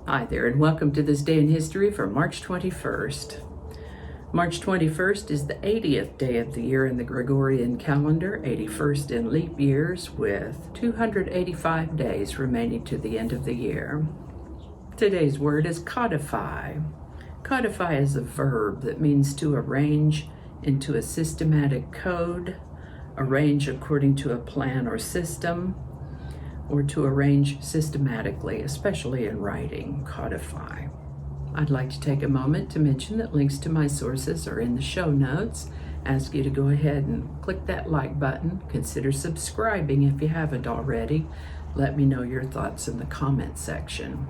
Hi there, and welcome to this day in history for March 21st. March 21st is the 80th day of the year in the Gregorian calendar, 81st in leap years, with 285 days remaining to the end of the year. Today's word is codify. Codify is a verb that means to arrange into a systematic code, arrange according to a plan or system, or to arrange systematically, especially in writing, codify. I'd like to take a moment to mention that links to my sources are in the show notes. Ask you to go ahead and click that like button. Consider subscribing if you haven't already. Let me know your thoughts in the comment section.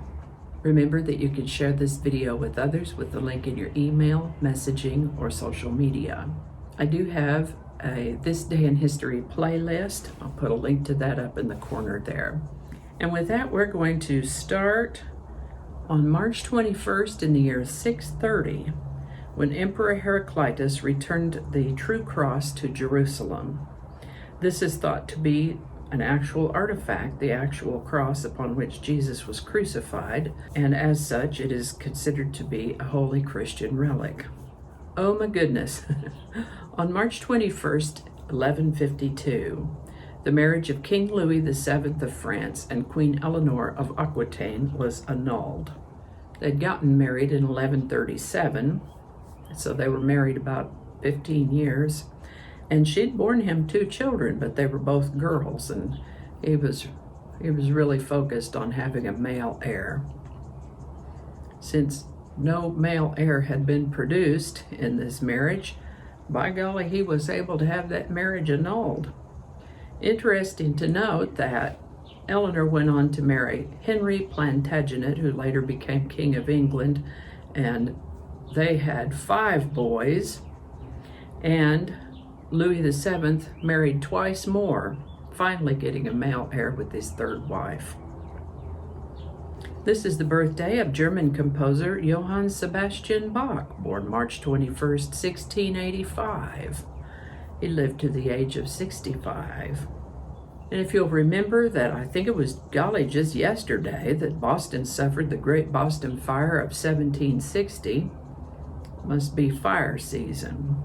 Remember that you can share this video with others with the link in your email, messaging, or social media. I do have a This Day in History playlist. I'll put a link to that up in the corner there. And with that, we're going to start on March 21st in the year 630, when Emperor Heraclius returned the true cross to Jerusalem. This is thought to be an actual artifact, the actual cross upon which Jesus was crucified, and as such, it is considered to be a holy Christian relic. Oh my goodness. On March 21st, 1152, the marriage of King Louis VII of France and Queen Eleanor of Aquitaine was annulled. They'd gotten married in 1137, so they were married about 15 years, and she'd borne him 2 children, but they were both girls, and he was really focused on having a male heir. Since no male heir had been produced in this marriage, by golly, he was able to have that marriage annulled. Interesting to note that Eleanor went on to marry Henry Plantagenet, who later became King of England, and they had 5 boys, and Louis VII married twice more, finally getting a male heir with his 3rd wife. This is the birthday of German composer Johann Sebastian Bach, born March 21st, 1685. He lived to the age of 65. And if you'll remember that, I think it was just yesterday that Boston suffered the Great Boston Fire of 1760. Must be fire season.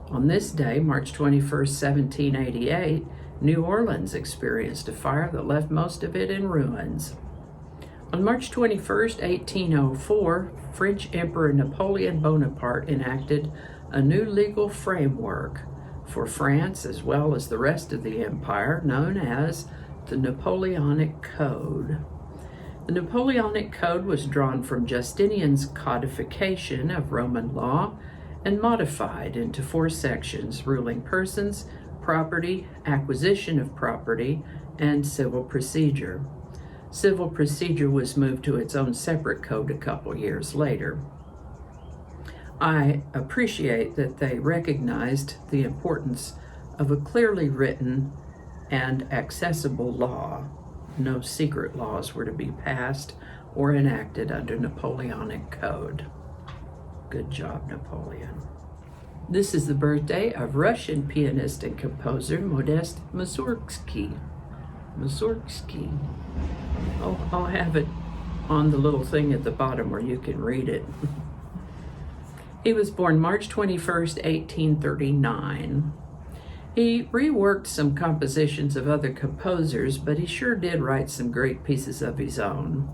On this day, March 21st, 1788, New Orleans experienced a fire that left most of it in ruins. On March 21st, 1804, French Emperor Napoleon Bonaparte enacted a new legal framework for France as well as the rest of the empire, known as the Napoleonic Code. The Napoleonic Code was drawn from Justinian's codification of Roman law and modified into 4 sections ruling persons, property, acquisition of property, and civil procedure. Civil procedure was moved to its own separate code a couple years later. I appreciate that they recognized the importance of a clearly written and accessible law. No secret laws were to be passed or enacted under Napoleonic Code. Good job, Napoleon. This is the birthday of Russian pianist and composer Modest Mussorgsky. Mussorgsky. Oh, I'll have it on the little thing at the bottom where you can read it. He was born March 21st, 1839. He reworked some compositions of other composers, but he sure did write some great pieces of his own.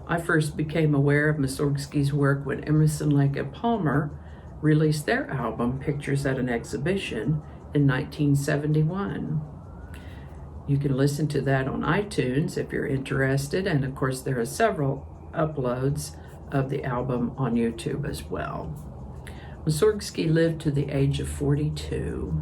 I first became aware of Mussorgsky's work when Emerson, Lake and Palmer released their album Pictures at an Exhibition in 1971. You can listen to that on iTunes if you're interested, and of course there are several uploads of the album on YouTube as well. Mussorgsky lived to the age of 42.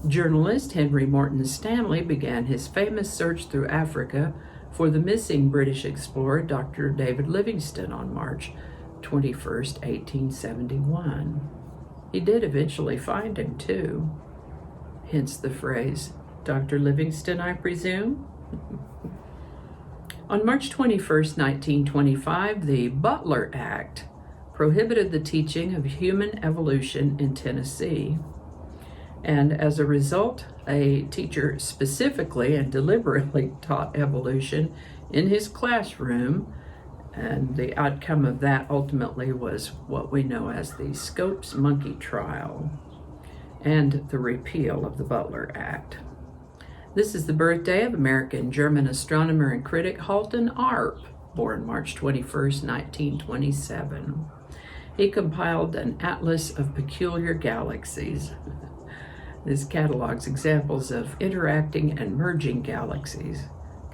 Journalist Henry Morton Stanley began his famous search through Africa for the missing British explorer Dr. David Livingstone on March 21st, 1871. He did eventually find him too, hence the phrase, Dr. Livingstone, I presume? On March 21st, 1925, the Butler Act prohibited the teaching of human evolution in Tennessee. And as a result, a teacher specifically and deliberately taught evolution in his classroom And the outcome of that ultimately was what we know as the Scopes Monkey Trial and the repeal of the Butler Act. This is the birthday of American German astronomer and critic Halton Arp, born March 21st, 1927. He compiled an atlas of peculiar galaxies. This catalogs examples of interacting and merging galaxies,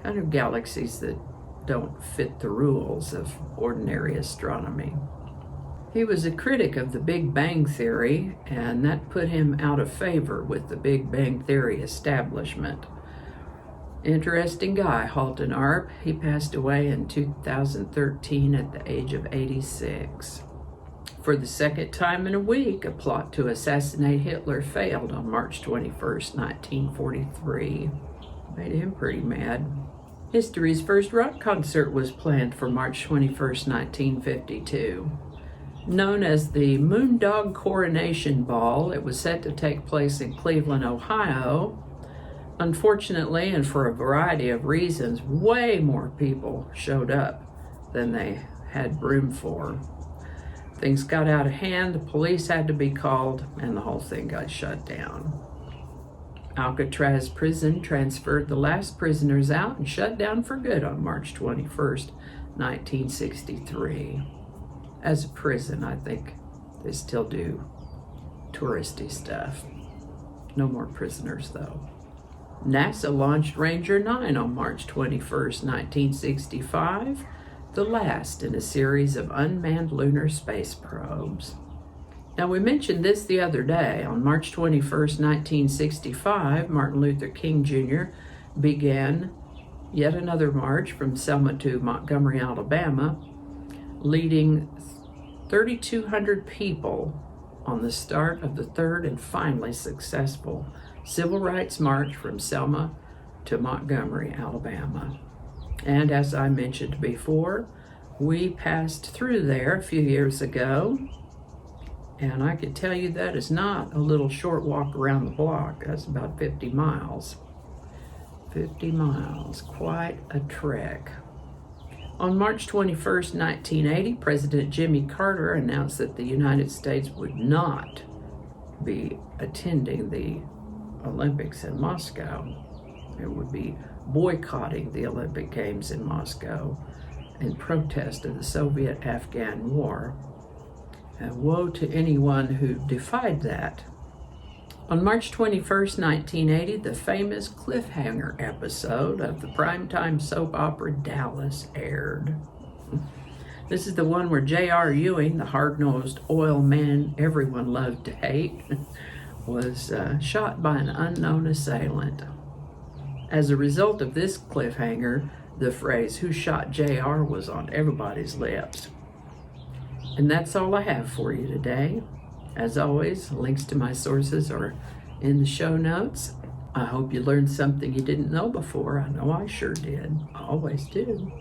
kind of galaxies that don't fit the rules of ordinary astronomy. He was a critic of the Big Bang Theory, and that put him out of favor with the Big Bang Theory establishment. Interesting guy, Halton Arp. He passed away in 2013 at the age of 86. For the second time in a week, a plot to assassinate Hitler failed on March 21st, 1943. Made him pretty mad. History's first rock concert was planned for March 21st, 1952. Known as the Moondog Coronation Ball, it was set to take place in Cleveland, Ohio. Unfortunately, and for a variety of reasons, way more people showed up than they had room for. Things got out of hand, the police had to be called, and the whole thing got shut down. Alcatraz prison transferred the last prisoners out and shut down for good on March 21st, 1963. As a prison, I think they still do touristy stuff. No more prisoners, though. NASA launched Ranger 9 on March 21st, 1965, the last in a series of unmanned lunar space probes. Now, we mentioned this the other day. On March 21st, 1965, Martin Luther King Jr. began yet another march from Selma to Montgomery, Alabama, leading 3,200 people on the start of the third and finally successful Civil Rights March from Selma to Montgomery, Alabama. And as I mentioned before, we passed through there a few years ago, and I can tell you that is not a little short walk around the block. That's about 50 miles. 50 miles, quite a trek. On March 21st, 1980, President Jimmy Carter announced that the United States would not be attending the Olympics in Moscow. It would be boycotting the Olympic Games in Moscow in protest of the Soviet-Afghan War. And woe to anyone who defied that. On March 21st, 1980, the famous cliffhanger episode of the primetime soap opera Dallas aired. This is the one where J.R. Ewing, the hard-nosed oil man everyone loved to hate, was shot by an unknown assailant. As a result of this cliffhanger, the phrase, "Who shot J.R.?" was on everybody's lips. And that's all I have for you today. As always, links to my sources are in the show notes. I hope you learned something you didn't know before. I know I sure did. I always do.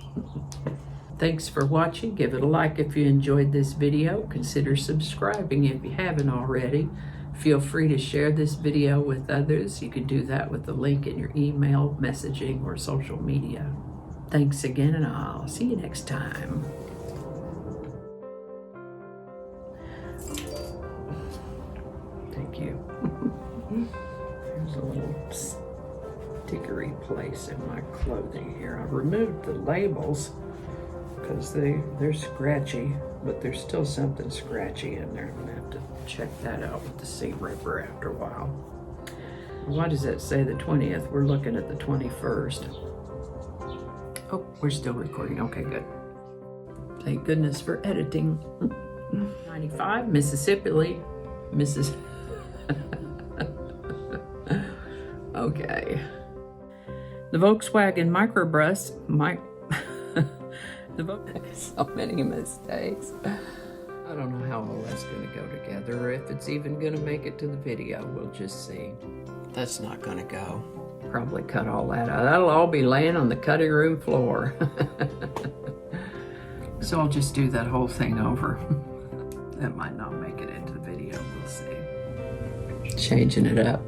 Thanks for watching. Give it a like if you enjoyed this video. Consider subscribing if you haven't already. Feel free to share this video with others. You can do that with the link in your email, messaging, or social media. Thanks again, and I'll see you next time. Thank you. There's a little stickery place in my clothing here. I removed the labels because they're scratchy, but there's still something scratchy in there. I'm gonna have to check that out with the seam ripper after a while. Why does that say the 20th? We're looking at the 21st. Oh, we're still recording. Okay, good. Thank goodness for editing. 95, Mississippi. Okay. The Volkswagen microbus, so many mistakes. I don't know how all that's going to go together, or if it's even going to make it to the video. We'll just see. That's not going to go. Probably cut all that out. That'll all be laying on the cutting room floor. So I'll just do that whole thing over. That might not make it into the video. We'll see. Changing it up.